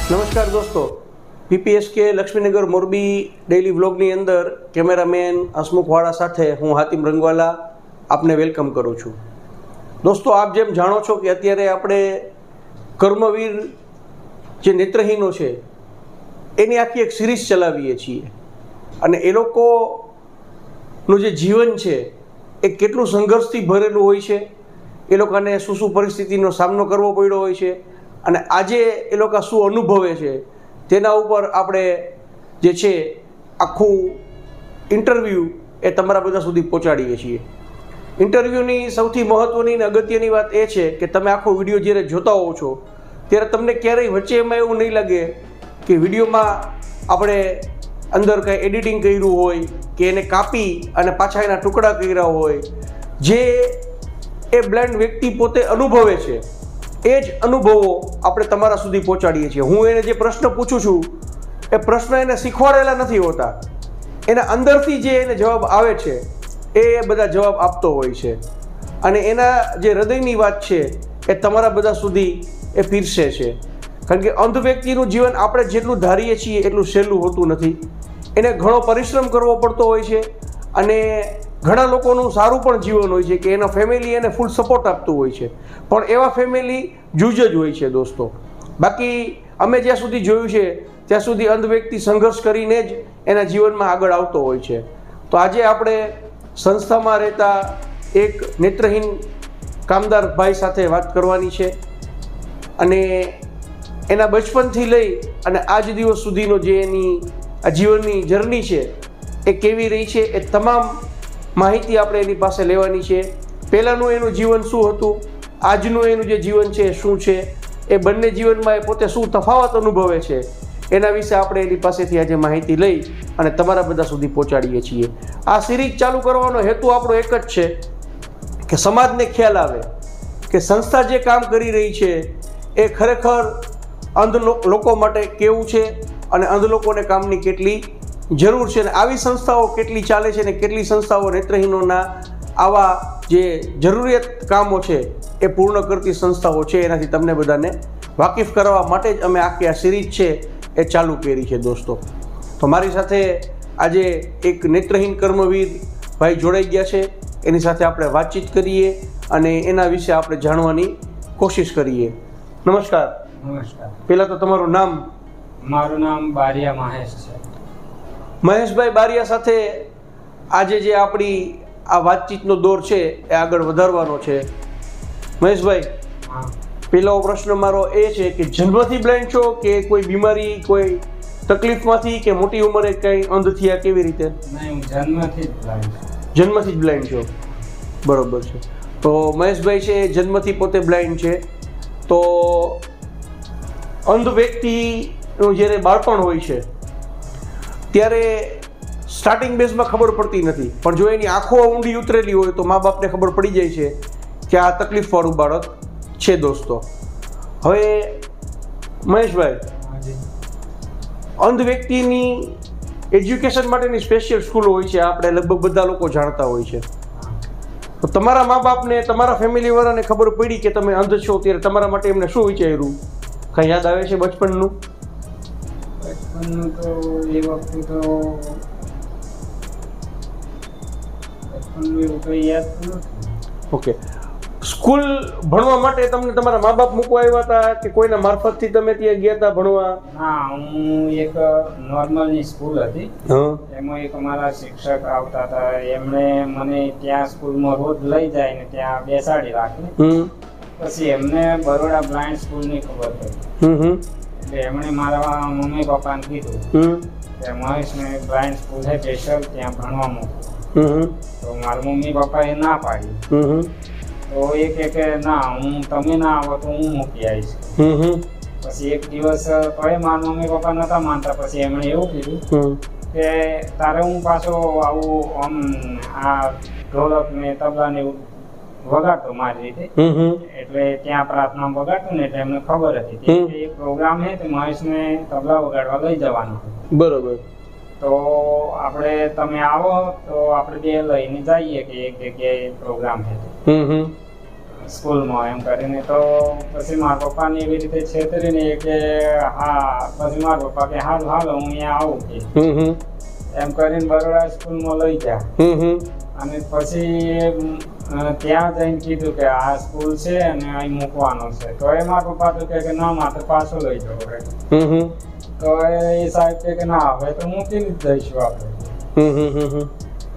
નમસ્કાર દોસ્તો, પીપીએસકે લક્ષ્મીનગર મોરબી ડેઇલી વ્લોગની અંદર કેમેરામેન હસમુખવાળા સાથે હું હાતિમ રંગવાલા આપને વેલકમ કરું છું. દોસ્તો, આપ જેમ જાણો છો કે અત્યારે આપણે કર્મવીર જે નેત્રહીનો છે એની આખી એક સિરીઝ ચલાવીએ છીએ અને એ લોકોનું જે જીવન છે એ કેટલું સંઘર્ષથી ભરેલું હોય છે, એ લોકોને શું પરિસ્થિતિનો સામનો કરવો પડ્યો હોય છે અને આજે એ લોકો શું અનુભવે છે તેના ઉપર આપણે જે છે આખું ઇન્ટરવ્યૂ એ તમારા બધા સુધી પહોંચાડીએ છીએ. ઇન્ટરવ્યૂની સૌથી મહત્ત્વની અને અગત્યની વાત એ છે કે તમે આખો વિડીયો જ્યારે જોતા હોવ છો ત્યારે તમને ક્યારેય વચ્ચે એમાં એવું નહીં લાગે કે વિડીયોમાં આપણે અંદર કંઈ એડિટિંગ કર્યું હોય કે એને કાપી અને પાછા એના ટુકડા કર્યા હોય. જે એ બ્લાઇન્ડ વ્યક્તિ પોતે અનુભવે છે એ જ અનુભવો આપણે તમારા સુધી પહોંચાડીએ છીએ. હું એને જે પ્રશ્ન પૂછું છું એ પ્રશ્ન એને શીખવાડેલા નથી હોતા, એના અંદરથી જે એને જવાબ આવે છે એ બધા જવાબ આપતો હોય છે અને એના જે હૃદયની વાત છે એ તમારા બધા સુધી એ પીરસે છે. કારણ કે અંધ વ્યક્તિનું જીવન આપણે જેટલું ધારીએ છીએ એટલું સહેલું હોતું નથી. એને ઘણો પરિશ્રમ કરવો પડતો હોય છે અને ઘણા લોકોનું સારું પણ જીવન હોય છે કે એના ફેમિલી એને ફૂલ સપોર્ટ આપતું હોય છે, પણ એવા ફેમિલી જૂજ જ હોય છે દોસ્તો. બાકી અમે જ્યાં સુધી જોયું છે ત્યાં સુધી અંધ વ્યક્તિ સંઘર્ષ કરીને જ એના જીવનમાં આગળ આવતો હોય છે. તો આજે આપણે સંસ્થામાં રહેતા એક નેત્રહીન કામદાર ભાઈ સાથે વાત કરવાની છે અને એના બચપનથી લઈ અને આજ દિવસ સુધીનો જે એની આ જીવનની જર્ની છે એ કેવી રહી છે એ તમામ માહિતી આપણે એની પાસે લેવાની છે. પહેલાંનું એનું જીવન શું હતું, આજનું એનું જે જીવન છે શું છે, એ બંને જીવનમાં એ પોતે શું તફાવત અનુભવે છે એના વિશે આપણે એની પાસેથી આજે માહિતી લઈ અને તમારા બધા સુધી પહોંચાડીએ છીએ. આ સિરીઝ ચાલુ કરવાનો હેતુ આપણો એક જ છે કે સમાજને ખ્યાલ આવે કે સંસ્થા જે કામ કરી રહી છે એ ખરેખર અંધ લોકો માટે કેવું છે અને અંધ લોકોને કામની કેટલી જરૂર છે અને આવી સંસ્થાઓ કેટલી ચાલે છે અને કેટલી સંસ્થાઓ નેત્રહીનોના આવા જે જરૂરિયાત કામો છે એ પૂર્ણ કરતી સંસ્થાઓ છે એનાથી તમને બધાને વાકેફ કરવા માટે જ અમે આખી આ સિરીઝ છે એ ચાલુ કરી છે દોસ્તો. તો મારી સાથે આજે એક નેત્રહીન કર્મવીર ભાઈ જોડાઈ ગયા છે, એની સાથે આપણે વાતચીત કરીએ અને એના વિશે આપણે જાણવાની કોશિશ કરીએ. નમસ્કાર. નમસ્કાર. પહેલાં તો તમારું નામ? મારું નામ બારિયા મહેશ છે. મહેશભાઈ બારિયા સાથે આજે જે આપણી આ વાતચીતનો દોર છે એ આગળ વધારવાનો છે. મહેશભાઈ, પહેલો પ્રશ્ન મારો એ છે કે જન્મથી બ્લાઇન્ડ છો કે કોઈ બીમારી, કોઈ તકલીફમાંથી કે મોટી ઉંમરે કંઈ અંધ થયા, કેવી રીતે? નહીં, હું જન્મથી જ બ્લાઇન્ડ છું. જન્મથી જ બ્લાઇન્ડ છો, બરોબર છે. તો મહેશભાઈ છે એ જન્મથી પોતે બ્લાઇન્ડ છે. તો અંધ વ્યક્તિનું જ્યારે બાળપણ હોય છે ત્યારે સ્ટાર્ટિંગ બેઝમાં ખબર પડતી નથી, પણ જો એની આંખો ઊંડી ઉતરેલી હોય તો મા બાપને ખબર પડી જાય છે કે આ તકલીફવાળું બાળક છે દોસ્તો. હવે મહેશભાઈ, અંધ વ્યક્તિની એજ્યુકેશન માટેની સ્પેશિયલ સ્કૂલો હોય છે, આપણે લગભગ બધા લોકો જાણતા હોય છે. તો તમારા મા બાપને, તમારા ફેમિલીવાળાને ખબર પડી કે તમે અંધ છો ત્યારે તમારા માટે એમને શું વિચાર્યું? કંઈ યાદ આવે છે બચપનનું? બચપનનું તો એ વખતે તો બચપનનું એવું કંઈ યાદ નથી. ઓકે. સ્કૂલ ભણવા માટે તમને તમારા મા બાપ મૂકવા આવ્યા હતા કે કોઈના મારફતથી તમે ત્યાં ગયા હતા ભણવા? ના, હું એક નોર્મલની સ્કૂલ હતી, એમાં એક અમારા શિક્ષક આવતા હતા, એમણે મને ત્યાં સ્કૂલમાં રોજ લઈ જાય ને ત્યાં બેસાડી રાખે. પછી એમને બરોડા બ્લાઇન્ડ સ્કૂલની ખબર પડી એટલે એમણે મારા મમ્મી પપ્પાને કીધું કે મહેશને બ્લાઇન્ડ સ્કૂલ છે સ્પેશિયલ, ત્યાં ભણવા મૂકો. તો મારા મમ્મી પપ્પાએ ના પાડી. તો એ કે ના, તમે ના આવો તો હું મૂકી આવીશ. પછી એક દિવસ તોય મારા મમ્મી પપ્પા નતા માનતા. પછી એમણે એવું કીધું કે તારે હું પાછો આવું આમ આ ઢોલક ને તબલા ને એવું વગાડતો મારી રીતે, એટલે ત્યાં પ્રાર્થના વગાડતો ને એટલે એમને ખબર હતી કે એક પ્રોગ્રામ છે તે મહેશને તબલા વગાડવા લઈ જવાનો. બરોબર. તો આપણે તમે આવો તો આપણે બે લઈને જઈએ કે એક જગ્યાએ પ્રોગ્રામ છે. સ્કૂલમાં એમ કરીને. તો પછી મારા પપ્પાને એવી રીતે છેતરીને કે હા, પછી મારા પપ્પા કે હાલ હાલો હું અહીંયા આવું કે એમ કરીને બરોડા સ્કૂલમાં લઈ ગયા. અને પછી ત્યાં જઈને કીધું કે આ સ્કૂલ છે અને અહીં મૂકવાનો છે. તો એ મારા પપ્પા તો કે ના મારે પાછો લઈ જવો. તો એ સાહેબ કે ના હવે તો મૂકીને જ જઈશું આપણે.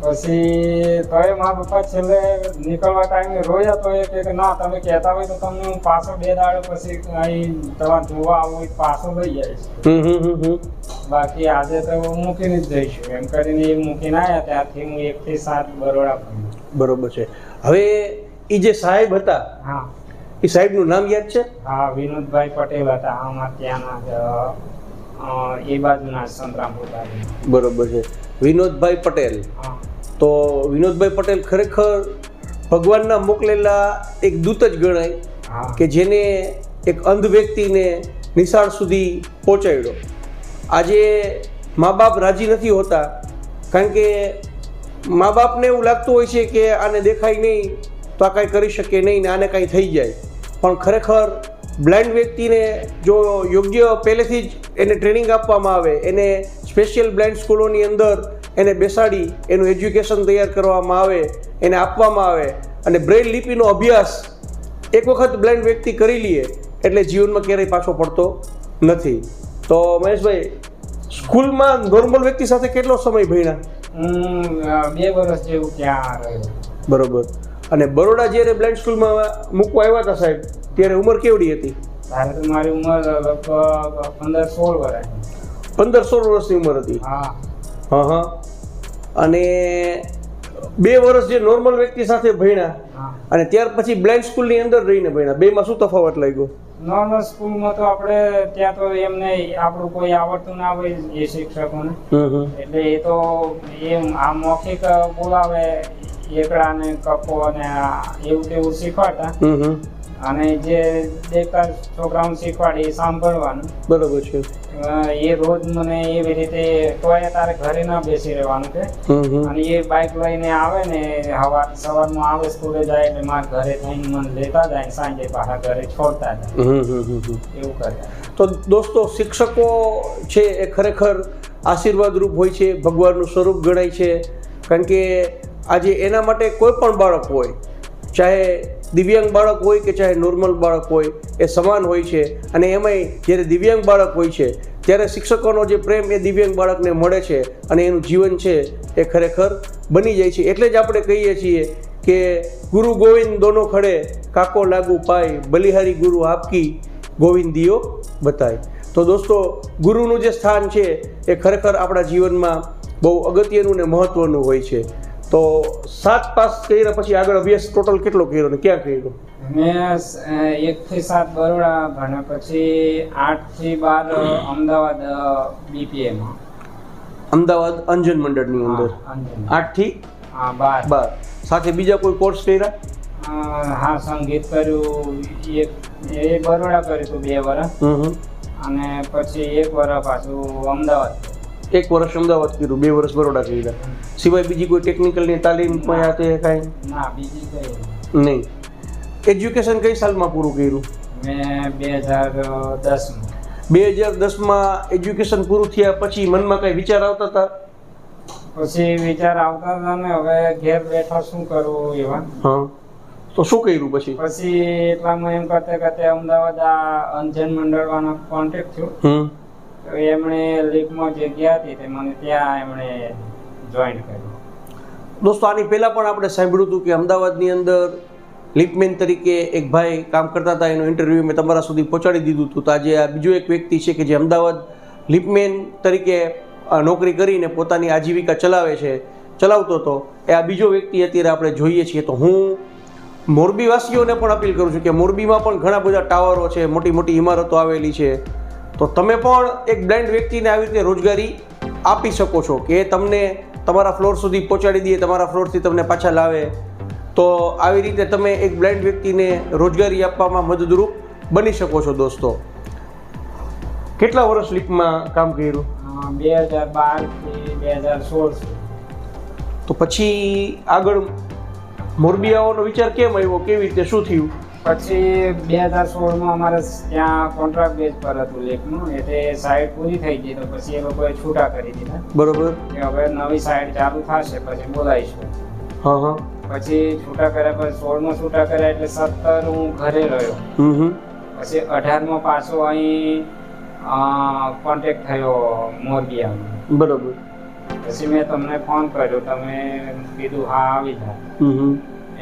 પછી તો એ મારા પપ્પા છેલ્લે નીકળવા ટાઈમે રોયા. તો એ કે ના તમે કહેતા હોય તો તમને હું પાછો 2 દાડો પછી અહીં તમારે જોવા આવું હોય પાછો લઈ જઈશ. બાકી આજે તો મૂકીને જ જઈશું એમ કરીને એ મૂકીને આવ્યા. ત્યારથી હું 1 થી 7 બરોડા ભણ્યો. બરોબર છે. હવે એ જે સાહેબ હતા, હા, એ સાહેબનું નામ યાદ છે? હા, વિનોદભાઈ પટેલ હતા. અમારા ત્યાંના એ બાજુના સંતરામપુર બાજુ. બરોબર છે, વિનોદભાઈ પટેલ. હા. તો વિનોદભાઈ પટેલ ખરેખર ભગવાનના મોકલેલા એક દૂત જ ગણાય. હા. કે જેને એક અંધ વ્યક્તિને નિશાળ સુધી પહોંચાડ્યો. આજે મા બાપ રાજી નથી હોતા, કારણ કે મા બાપને એવું લાગતું હોય છે કે આને દેખાય નહીં તો આ કાંઈ કરી શકે નહીં ને આને કાંઈ થઈ જાય. પણ ખરેખર બ્લાઇન્ડ વ્યક્તિને જો યોગ્ય પહેલેથી જ એને ટ્રેનિંગ આપવામાં આવે, એને સ્પેશિયલ બ્લાઇન્ડ સ્કૂલોની અંદર એને બેસાડી એનું એજ્યુકેશન તૈયાર કરવામાં આવે, એને આપવામાં આવે અને બ્રેઇલ લિપિનો અભ્યાસ એક વખત બ્લાઇન્ડ વ્યક્તિ કરી લઈએ એટલે જીવનમાં ક્યારેય પાછો પડતો નથી. તો મહેશભાઈ, સ્કૂલમાં નોર્મલ વ્યક્તિ સાથે કેટલો સમય ભણ્યા? હું 2 વર્ષ જેવું ત્યાં રહ્યો. બરોબર. અને બરોડા જ્યારે બ્લાઇન્ડ સ્કૂલમાં મૂકવા આવ્યા હતા સાહેબ, ત્યારે ઉંમર કેવડી હતી? ત્યારે તો મારી ઉંમર લગભગ 15-16 વર્ષ. 15-16 વર્ષની ઉંમર હતી. હા. હા હા. અને 2 વર્ષ જે નોર્મલ વ્યક્તિ સાથે ભણ્યા અને ત્યાર પછી બ્લાઇન્ડ સ્કૂલની અંદર રહીને ભણ્યા, બેમાં શું તફાવત લાગ્યો? નોર્મલ સ્કૂલમાં તો આપણે ત્યાં તો એમને આપણું કોઈ આવડતું ના હોય એ શિક્ષકોને, એટલે એ તો એમ આ મૌખિક બોલાવે, એકડા ને કપો અને એવું તેવું શીખવાડતા. અને જે દેખતા છોકરાઓને શીખવાડે એ સાંભળવાનું. બરોબર છે. એ રોજ મને એવી રીતે તોય તારે ઘરે ના બેસી રહેવાનું કે. અને એ બાઇક લઈને આવે ને સવારમાં આવે સ્કૂલે જાય એટલે મારા ઘરે થઈને મને લેતા જાય, સાંજે પાછા ઘરે છોડતા જાય. એવું કરતા. તો દોસ્તો, શિક્ષકો છે એ ખરેખર આશીર્વાદરૂપ હોય છે, ભગવાનનું સ્વરૂપ ગણાય છે. કારણ કે આજે એના માટે કોઈ પણ બાળક હોય, ચાહે દિવ્યાંગ બાળક હોય કે ચાહે નોર્મલ બાળક હોય, એ સમાન હોય છે. અને એમાંય જ્યારે દિવ્યાંગ બાળક હોય છે ત્યારે શિક્ષકોનો જે પ્રેમ એ દિવ્યાંગ બાળકને મળે છે અને એનું જીવન છે એ ખરેખર બની જાય છે. એટલે જ આપણે કહીએ છીએ કે ગુરુ ગોવિંદ દોનો ખડે, કાકો લાગુ પાય, બલિહારી ગુરુ આપકી ગોવિંદ દિયો બતાય. તો દોસ્તો, ગુરુનું જે સ્થાન છે એ ખરેખર આપણા જીવનમાં બહુ અગત્યનું ને મહત્વનું હોય છે. તો 7 પાસ કર્યા પછી આગળ અભ્યાસ ટોટલ કેટલો કર્યો ને ક્યાં કર્યો? મેં 1 થી 7 બરોડા ભણ્યા, પછી 8 થી 12 અમદાવાદ BPA માં, અમદાવાદ અંજન મંડળની અંદર. 8 થી 12 સાથે બીજા કોઈ કોર્સ કર્યા? હા, સંગીત કર્યું, એ બરોડા કર્યું હતું 2 વર્ષ. અને પછી 1 વર્ષ પાછું અમદાવાદ. 1 વર્ષ અમદાવાદ કર્યું, 2 વર્ષ બરોડા કર્યા. સિવાય બીજી કોઈ ટેકનિકલની તાલીમ કોઈ આતે કાંઈ? ના, બીજી કઈ નહીં. એજ્યુકેશન કઈ સાલમાં પૂરું કર્યું? મેં 2010માં. 2010માં એજ્યુકેશન પૂરું થયા પછી મનમાં કઈ વિચાર આવતા હતા? પછી વિચાર આવતા હતા ને હવે ઘેર બેઠા શું કરવું એવા. હા, તો શું કર્યું પછી? પછી એટલામાં એમ કરતે અમદાવાદ આ અંજન મંડળવાનો કોન્ટેક્ટ થયો. તો એમણે લીપમાં જગ્યા હતી તે મને ત્યાં એમણે જોઈન કર્યું. દોસ્તો, આની પહેલાં પણ આપણે સાંભળ્યું હતું કે અમદાવાદની અંદર લિપમેન તરીકે એક ભાઈ કામ કરતા હતા, એનો ઇન્ટરવ્યૂ મેં તમારા સુધી પહોંચાડી દીધું હતું. તો આજે આ બીજો એક વ્યક્તિ છે કે જે અમદાવાદ લિપમેન તરીકે નોકરી કરીને પોતાની આજીવિકા ચલાવતો હતો. એ આ બીજો વ્યક્તિ અત્યારે આપણે જોઈએ છીએ. તો હું મોરબીવાસીઓને પણ અપીલ કરું છું કે મોરબીમાં પણ ઘણા બધા ટાવરો છે, મોટી મોટી ઇમારતો આવેલી છે. તો તમે પણ એક બ્લાઇન્ડ વ્યક્તિને આવી રીતે રોજગારી આપી શકો છો કે તમને તમારા ફ્લોર સુધી પહોંચાડી દે, તમારા ફ્લોરથી તમને પાછા લાવે. તો આવી રીતે તમે એક બ્લાઇન્ડ વ્યક્તિને રોજગારી આપવામાં મદદરૂપ બની શકો છો. દોસ્તો, કેટલા વર્ષ લીપમાં કામ કર્યું? 2012 થી 2016. તો પછી આગળ મોરબી આવવાનો વિચાર કેમ આવ્યો, કેવી રીતે, શું થયું? પછી 2016માં અમારે ત્યાં કોન્ટ્રાક્ટ બેઝ પર હતું લેકનું, એટલે સાઇટ પૂરી થઈ ગઈ તો પછી એ લોકોએ છૂટા કરી દીધા. બરોબર. કે હવે નવી સાઇટ ચાલુ થશે પછી બોલાવીશું. હા હા. પછી છૂટા કર્યા, પછી 16માં છૂટા કર્યા એટલે 17 હું ઘરે રહ્યો. પછી 18માં પાછો અહીં કોન્ટેક્ટ થયો મોરબી આવવાનો. બરોબર. પછી મેં તમને ફોન કર્યો, તમે કીધું હા આવી જાઓ.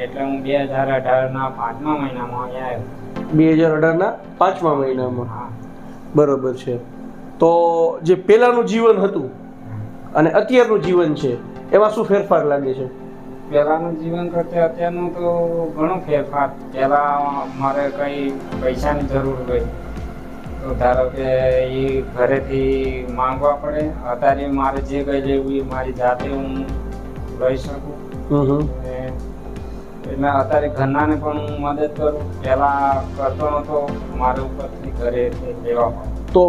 એટલે હું 2018ના 5મા મહિનામાં અહીંયા આવ્યો. 2018ના 5મા મહિનામાં. બરોબર છે. તો જે પહેલાનું જીવન હતું અને અત્યારનું જીવન છે એમાં શું ફેરફાર લાગે છે? પહેલાનું જીવન કરતા અત્યારનું તો ઘણો ફેરફાર. પહેલા મારે કઈ પૈસાની જરૂર હોય તો ધારો કે એ ઘરેથી માંગવા પડે. અત્યારે મારે જે કઈ લેવું એ મારી જાતે હું લઈ શકું. એટલે અત્યારે ઘરનાને પણ હું મદદ કરું. પહેલા કરતો નતો, મારે ઉપરથી ઘરેથી લેવા પડે. તો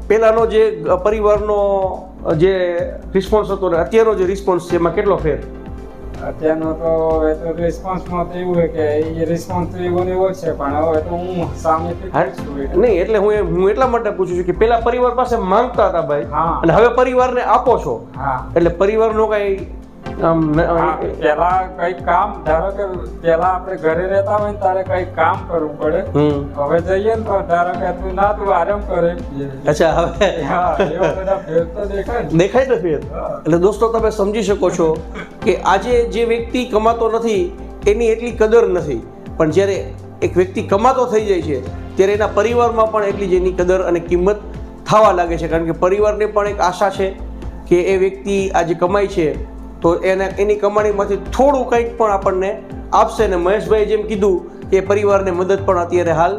પહેલાનો જે પરિવારનો જે રિસ્પોન્સ હતો ને અત્યારનો જે રિસ્પોન્સ છે એમાં કેટલો ફેર? અત્યારનો તો એ તો રિસ્પોન્સમાં તો એવું હોય કે એ રિસ્પોન્સ તો એવો ને એવો જ છે, પણ હવે તો હું સામેથી નહીં. એટલે હું એટલા માટે પૂછું છું કે પેલા પરિવાર પાસે માંગતા હતા ભાઈ, અને હવે પરિવારને આપો છો. એટલે પરિવારનો કઈ પેલા કઈ કામ, ધારો કે પેલા આપણે ઘરે રહેતા હોય ને તારે કઈ કામ કરવું પડે. હવે જઈએ ને તો ધારો કે તું ના તું આરામ કરે. અચ્છા, હવે એવા બધા ફેર તો દેખાય ને ફેર. એટલે દોસ્તો તમે સમજી શકો છો કે આજે જે વ્યક્તિ કમાતો નથી એની એટલી કદર નથી, પણ જ્યારે એક વ્યક્તિ કમાતો થઈ જાય છે ત્યારે એના પરિવારમાં પણ એટલી જ એની કદર અને કિંમત થવા લાગે છે. કારણ કે પરિવારને પણ એક આશા છે કે એ વ્યક્તિ આજે કમાય છે તો એની કમાણીમાંથી થોડું કંઈક પણ આપણને આપશે. ને મહેશભાઈ જેમ કીધું કે પરિવારને મદદ પણ અત્યારે હાલ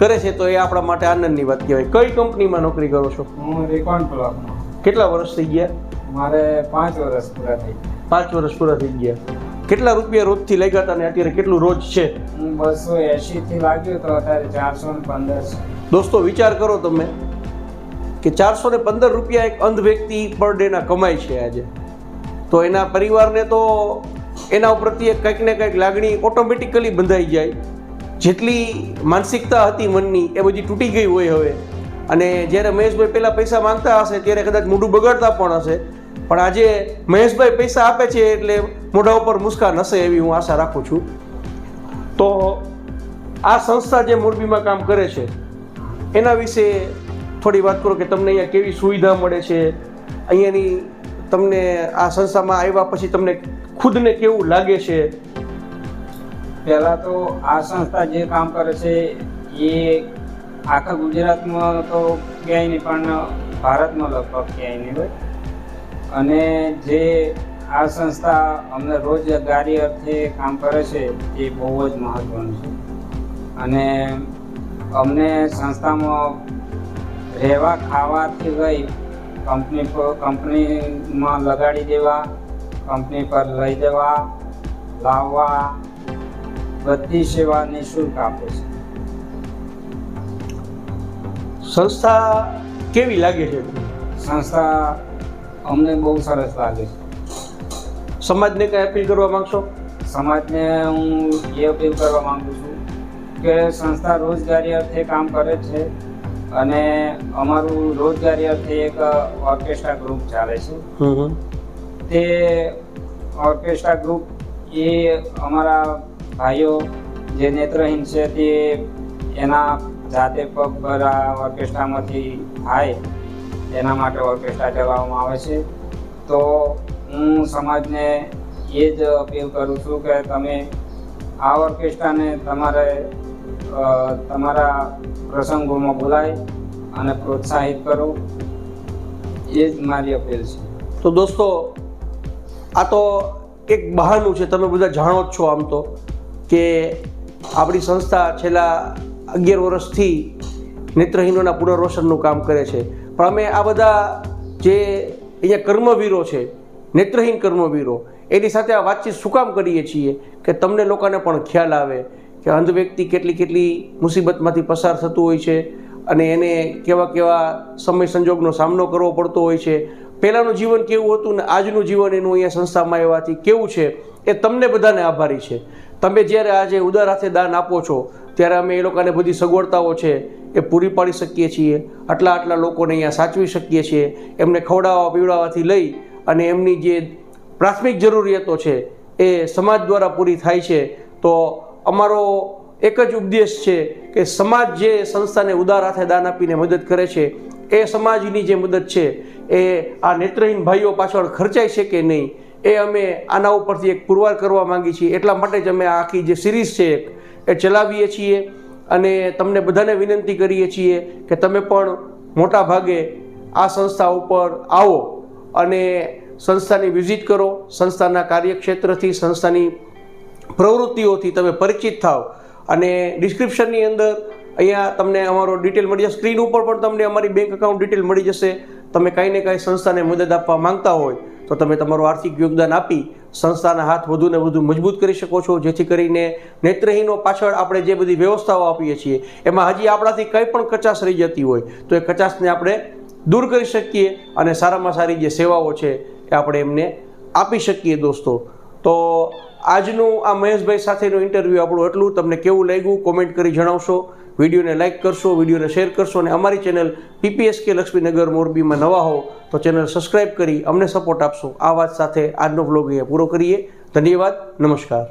કરે છે, તો એ આપણા માટે આનંદની વાત કહેવાય. કઈ કંપનીમાં નોકરી કરો છો? હું રેકોન બ્લોકમાં. કેટલા વર્ષ થઈ ગયા? મારે 5 વર્ષ પૂરા થઈ ગયા. 5 વર્ષ પૂરા થઈ ગયા. કેટલા રૂપિયા રોજથી લાગ્યા હતા અને અત્યારે કેટલું રોજ છે? હું 280 થી લાગ્યો તો અત્યારે 415 છે. દોસ્તો વિચાર કરો તમે કે 415 રૂપિયા એક અંધ વ્યક્તિ પર ડે ના કમાય છે આજે. તો એના પરિવારને તો એના પ્રત્યે કંઈક ને કંઈક લાગણી ઓટોમેટિકલી બંધાઈ જાય. જેટલી માનસિકતા હતી મનની એ બધી તૂટી ગઈ હોય હવે. અને જ્યારે મહેશભાઈ પહેલાં પૈસા માંગતા હશે ત્યારે કદાચ મોઢું બગાડતા પણ હશે, પણ આજે મહેશભાઈ પૈસા આપે છે એટલે મોઢા ઉપર મુસ્કાન હશે એવી હું આશા રાખું છું. તો આ સંસ્થા જે મોરબીમાં કામ કરે છે એના વિશે થોડી વાત કરો કે તમને અહીંયા કેવી સુવિધા મળે છે, અહીંયાની તમને આ સંસ્થામાં આવ્યા પછી તમને ખુદને કેવું લાગે છે? પહેલાં તો આ સંસ્થા જે કામ કરે છે એ આખા ગુજરાતમાં તો ક્યાંય નહીં, પણ ભારતમાં લગભગ ક્યાંય નહીં હોય. અને જે આ સંસ્થા અમને રોજગારી અર્થે કામ કરે છે એ બહુ જ મહત્ત્વનું છે. અને અમને સંસ્થામાં રહેવા ખાવાથી લઈ કંપનીમાં લગાડી દેવા, કંપની પર લઈ જવા, લાવવા, બધી સેવા નિઃશુલ્ક આપે છે. સંસ્થા કેવી લાગે છે? સંસ્થા અમને બહુ સરસ લાગે છે. સમાજને કઈ અપીલ કરવા માંગશો? સમાજને હું એ અપીલ કરવા માંગુ છું કે સંસ્થા રોજગારી અર્થે કામ કરે છે અને અમારું રોજગારી અર્થે એક ઓર્કેસ્ટ્રા ગ્રુપ ચાલે છે. તે ઓર્કેસ્ટ્રા ગ્રુપ એ અમારા ભાઈઓ જે નેત્રહીન છે તે એના જાતે પગભર આ ઓર્કેસ્ટ્રામાંથી થાય એના માટે ઓર્કેસ્ટ્રા ચલાવવામાં આવે છે. તો હું સમાજને એ જ અપીલ કરું છું કે તમે આ ઓર્કેસ્ટ્રાને તમારા પ્રસંગોમાં બોલાય અને પ્રોત્સાહિત કરો, એ જ મારી અપીલ છે. તો દોસ્તો આ તો એક બહાનું છે, તમે બધા જાણો જ છો આમ તો કે આપણી સંસ્થા છેલ્લા 11 વર્ષથી નેત્રહીનોના પુનર્વસનનું કામ કરે છે. પણ અમે આ બધા જે અહીંયા કર્મવીરો છે, નેત્રહીન કર્મવીરો, એની સાથે આ વાતચીત શું કામ કરીએ છીએ કે તમને લોકોને પણ ખ્યાલ આવે કે અંધ વ્યક્તિ કેટલી મુસીબતમાંથી પસાર થતું હોય છે અને એને કેવા સમય સંજોગનો સામનો કરવો પડતો હોય છે. પહેલાંનું જીવન કેવું હતું ને આજનું જીવન એનું અહીંયા સંસ્થામાં આવવાથી કેવું છે એ તમને બધાને આભારી છે. તમે જ્યારે આજે ઉદાર હાથે દાન આપો છો ત્યારે અમે એ લોકોને બધી સગવડતાઓ છે એ પૂરી પાડી શકીએ છીએ, આટલા લોકોને અહીંયા સાચવી શકીએ છીએ, એમને ખવડાવવા પીવડાવવાથી લઈ અને એમની જે પ્રાથમિક જરૂરિયાતો છે એ સમાજ દ્વારા પૂરી થાય છે. તો અમારો એક જ ઉપદેશ છે કે સમાજ જે સંસ્થાને ઉદાર હાથે દાન આપીને મદદ કરે છે એ સમાજની જે મદદ છે એ આ નેત્રહીન ભાઈઓ પાછળ ખર્ચાય છે કે નહીં એ અમે આના ઉપરથી એક પુરવાર કરવા માંગીએ છીએ. એટલા માટે જ અમે આખી જે સિરીઝ છે એ ચલાવીએ છીએ અને તમને બધાને વિનંતી કરીએ છીએ કે તમે પણ મોટા ભાગે આ સંસ્થા ઉપર આવો અને સંસ્થાની વિઝિટ કરો, સંસ્થાના કાર્યક્ષેત્રથી, સંસ્થાની પ્રવૃત્તિઓથી તમે પરિચિત થાવ. અને ડિસ્ક્રિપ્શનની અંદર અહીંયા તમને અમારો ડિટેલ મળી જશે, સ્ક્રીન ઉપર પણ તમને અમારી બેંક એકાઉન્ટ ડિટેલ મળી જશે. તમે કાંઈ ને કાંઈ સંસ્થાને મદદ આપવા માંગતા હોય તો તમે તમારું આર્થિક યોગદાન આપી સંસ્થાના હાથ વધુ ને વધુ મજબૂત કરી શકો છો, જેથી કરીને નેત્રહીનો પાછળ આપણે જે બધી વ્યવસ્થાઓ આપીએ છીએ એમાં હજી આપણાથી કંઈ પણ કચાશ રહી જતી હોય તો એ કચાશને આપણે દૂર કરી શકીએ અને સારામાં સારી જે સેવાઓ છે એ આપણે એમને આપી શકીએ. દોસ્તો, તો આજનું આ મહેશભાઈ સાથેનું ઇન્ટરવ્યૂ આપણું એટલું. તમને કેવું લાગ્યું કોમેન્ટ કરી જણાવશો, વિડીયોને લાઇક કરશો, વિડીયોને શેર કરશો અને અમારી ચેનલ PPSK લક્ષ્મીનગર મોરબીમાં નવા હો તો ચેનલ સબસ્ક્રાઈબ કરી અમને સપોર્ટ આપશો. આ વાત સાથે આજનો વ્લોગ અહીંયા પૂરો કરીએ. ધન્યવાદ, નમસ્કાર.